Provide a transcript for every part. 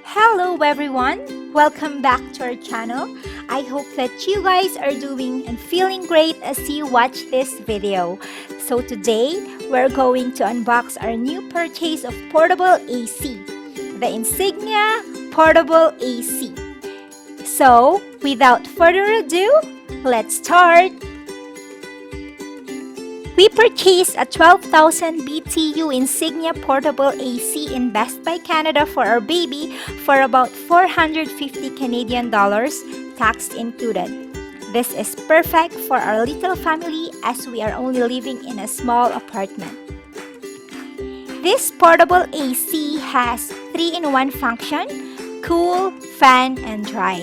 Hello everyone! Welcome back to our channel. I hope that you guys are doing and feeling great as you watch this video. So today, we're going to unbox our new purchase of portable AC, the Insignia Portable AC. So, without further ado, let's start! We purchased a 12,000 BTU Insignia Portable AC in Best Buy Canada for our baby for about 450 Canadian dollars, tax included. This is perfect for our little family as we are only living in a small apartment. This portable AC has 3-in-1 function: cool, fan, and dry.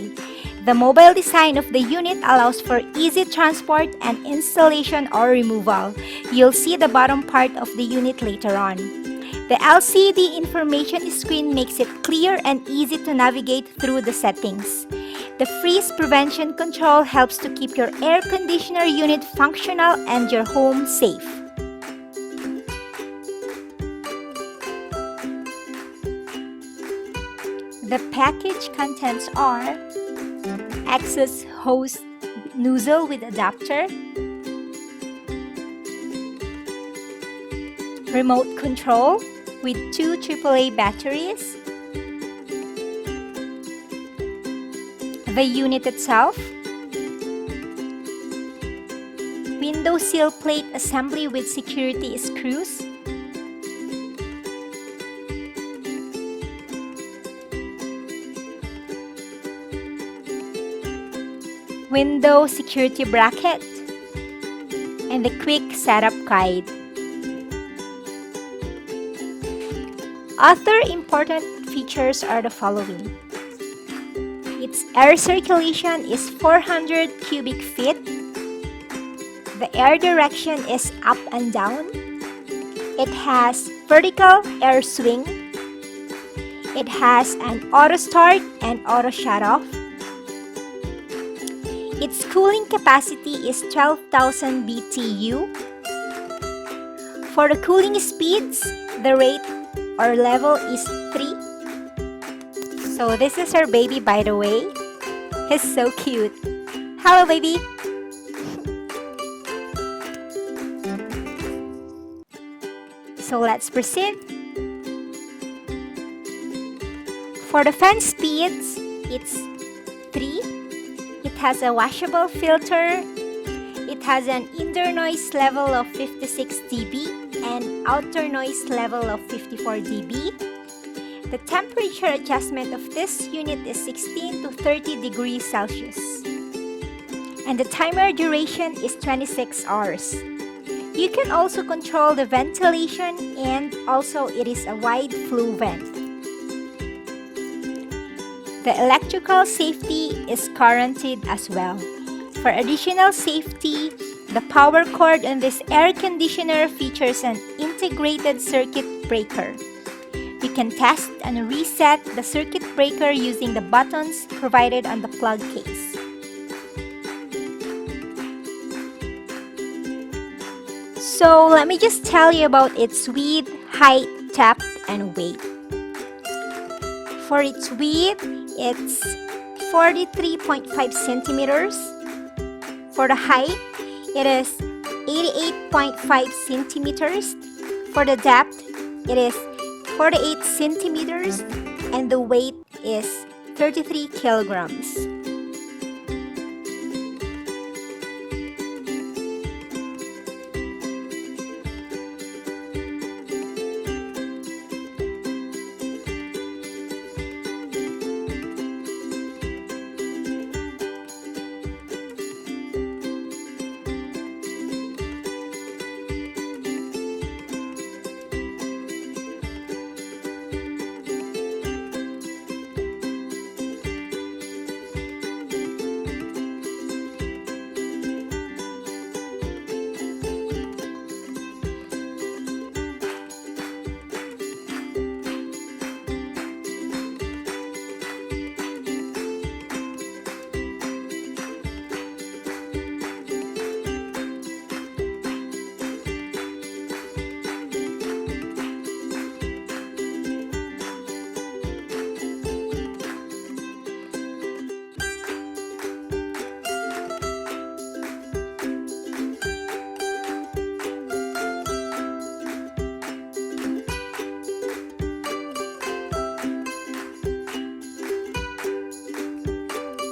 The mobile design of the unit allows for easy transport and installation or removal. You'll see the bottom part of the unit later on. The LCD information screen makes it clear and easy to navigate through the settings. The freeze prevention control helps to keep your air conditioner unit functional and your home safe. The package contents are access hose nozzle with adapter, remote control with 2 AAA batteries, the unit itself, window sill plate assembly with security screws, window security bracket, and the quick setup guide. Other important features are the following. Its air circulation is 400 cubic feet. The air direction is up and down. It has vertical air swing. It has an auto start and auto shut off. Its cooling capacity is 12,000 BTU. For the cooling speeds, the rate or level is 3. So this is our baby, by the way. He's so cute. Hello, baby! So let's proceed. For the fan speeds, it's 3. It has a washable filter. It has an indoor noise level of 56 dB and outer noise level of 54 dB. The temperature adjustment of this unit is 16 to 30 degrees Celsius. And the timer duration is 26 hours. You can also control the ventilation, and also it is a wide flue vent. The electrical safety is guaranteed as well. For additional safety, the power cord on this air conditioner features an integrated circuit breaker. You can test and reset the circuit breaker using the buttons provided on the plug case. So let me just tell you about its width, height, depth, and weight. For its width, it's 43.5 centimeters. For the height, it is 88.5 centimeters. For the depth, it is 48 centimeters. And the weight is 33 kilograms.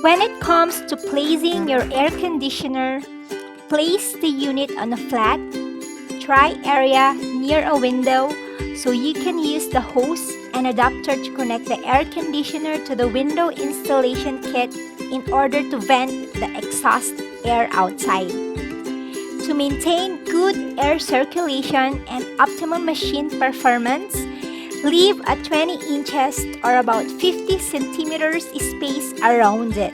When it comes to placing your air conditioner, place the unit on a flat, dry area near a window so you can use the hose and adapter to connect the air conditioner to the window installation kit in order to vent the exhaust air outside. To maintain good air circulation and optimum machine performance, leave a 20 inches or about 50 centimeters space around it.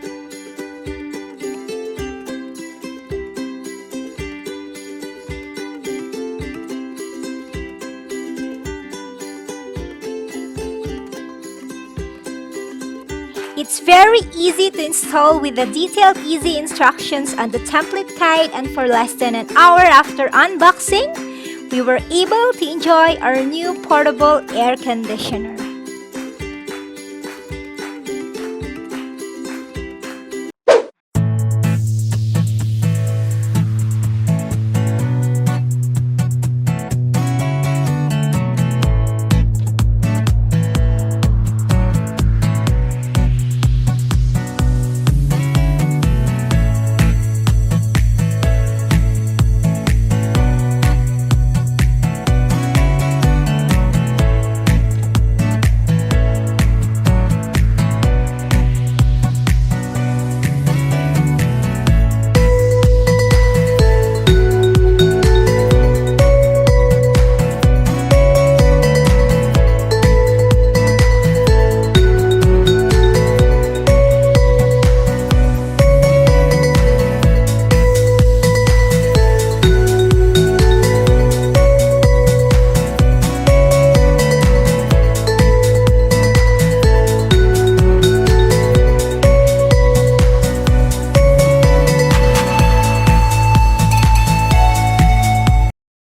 It's very easy to install with the detailed easy instructions on the template guide, and for less than an hour after unboxing, we were able to enjoy our new portable air conditioner.